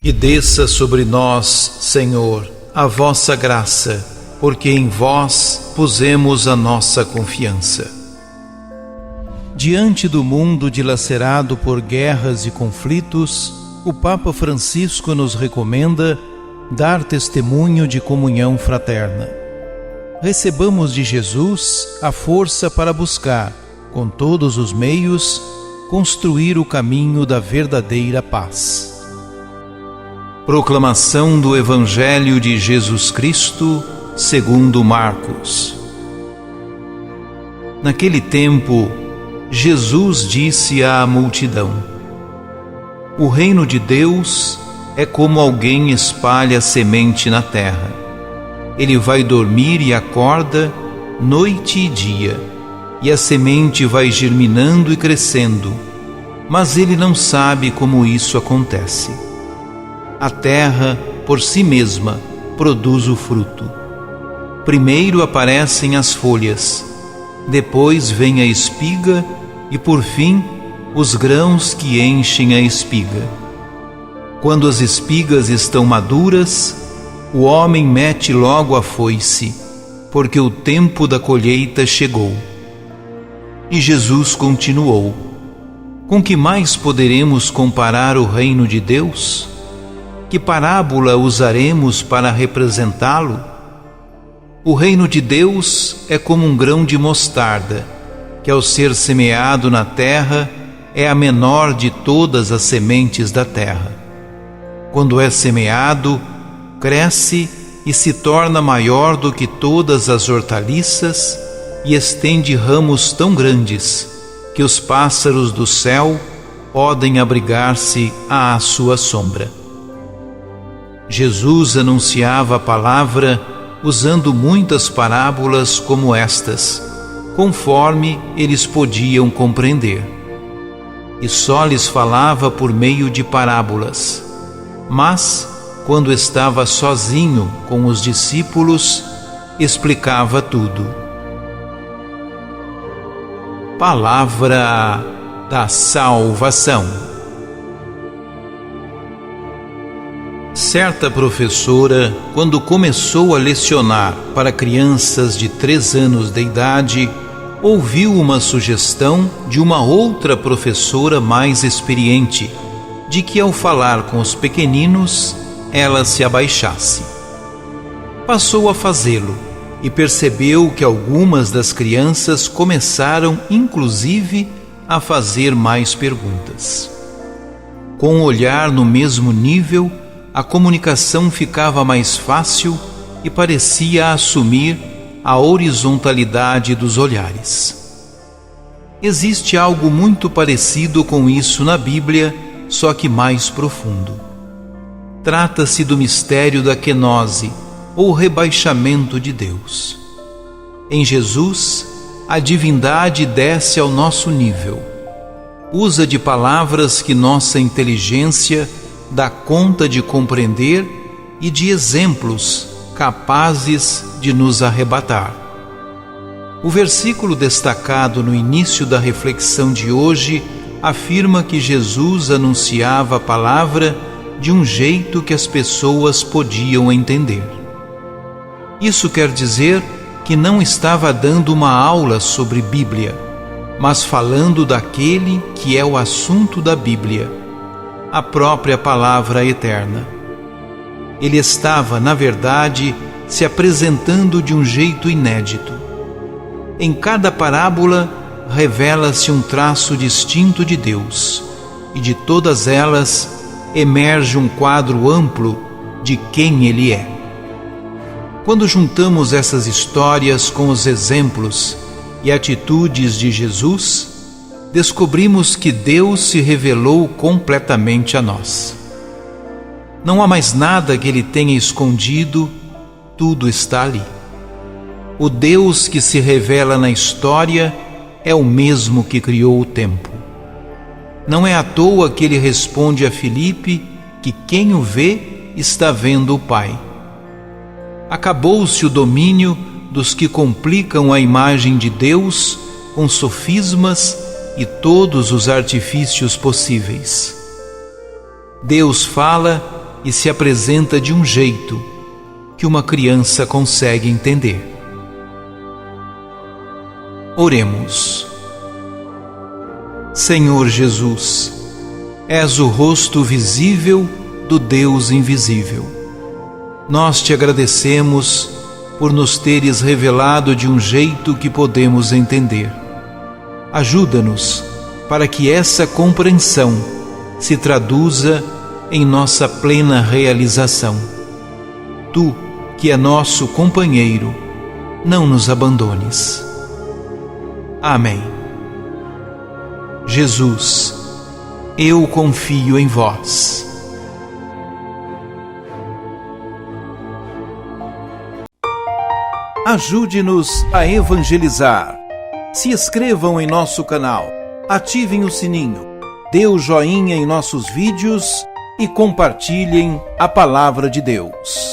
E desça sobre nós, Senhor, a vossa graça, porque em vós pusemos a nossa confiança. Diante do mundo dilacerado por guerras e conflitos, o Papa Francisco nos recomenda dar testemunho de comunhão fraterna. Recebamos de Jesus a força para buscar, com todos os meios, construir o caminho da verdadeira paz. Proclamação do Evangelho de Jesus Cristo, segundo Marcos. Naquele tempo, Jesus disse à multidão: O reino de Deus é como alguém espalha semente na terra. Ele vai dormir e acorda, noite e dia, e a semente vai germinando e crescendo, mas ele não sabe como isso acontece. A terra, por si mesma, produz o fruto. Primeiro aparecem as folhas, depois vem a espiga e, por fim, os grãos que enchem a espiga. Quando as espigas estão maduras, o homem mete logo a foice, porque o tempo da colheita chegou. E Jesus continuou: Com que mais poderemos comparar o reino de Deus? Que parábola usaremos para representá-lo? O reino de Deus é como um grão de mostarda, que ao ser semeado na terra é a menor de todas as sementes da terra. Quando é semeado, cresce e se torna maior do que todas as hortaliças e estende ramos tão grandes que os pássaros do céu podem abrigar-se à sua sombra. Jesus anunciava a palavra usando muitas parábolas como estas, conforme eles podiam compreender. E só lhes falava por meio de parábolas. Mas, quando estava sozinho com os discípulos, explicava tudo. Palavra da salvação. Certa professora, quando começou a lecionar para crianças de 3 anos de idade, ouviu uma sugestão de uma outra professora mais experiente, de que ao falar com os pequeninos, ela se abaixasse. Passou a fazê-lo e percebeu que algumas das crianças começaram, inclusive, a fazer mais perguntas. Com o olhar no mesmo nível, a comunicação ficava mais fácil e parecia assumir a horizontalidade dos olhares. Existe algo muito parecido com isso na Bíblia, só que mais profundo. Trata-se do mistério da quenose, ou rebaixamento de Deus. Em Jesus, a divindade desce ao nosso nível. Usa de palavras que nossa inteligência dá conta de compreender e de exemplos capazes de nos arrebatar. O versículo destacado no início da reflexão de hoje afirma que Jesus anunciava a palavra de um jeito que as pessoas podiam entender. Isso quer dizer que não estava dando uma aula sobre Bíblia, mas falando daquele que é o assunto da Bíblia, a própria palavra eterna. Ele estava, na verdade, se apresentando de um jeito inédito. Em cada parábola revela-se um traço distinto de Deus, e de todas elas emerge um quadro amplo de quem Ele é. Quando juntamos essas histórias com os exemplos e atitudes de Jesus, descobrimos que Deus se revelou completamente a nós. Não há mais nada que Ele tenha escondido, tudo está ali. O Deus que se revela na história é o mesmo que criou o tempo. Não é à toa que Ele responde a Filipe que quem o vê está vendo o Pai. Acabou-se o domínio dos que complicam a imagem de Deus com sofismas e todos os artifícios possíveis. Deus fala e se apresenta de um jeito que uma criança consegue entender. Oremos. Senhor Jesus, és o rosto visível do Deus invisível. Nós te agradecemos por nos teres revelado de um jeito que podemos entender. Ajuda-nos para que essa compreensão se traduza em nossa plena realização. Tu, que é nosso companheiro, não nos abandones. Amém. Jesus, eu confio em vós. Ajude-nos a evangelizar. Se inscrevam em nosso canal, ativem o sininho, dê o joinha em nossos vídeos e compartilhem a palavra de Deus.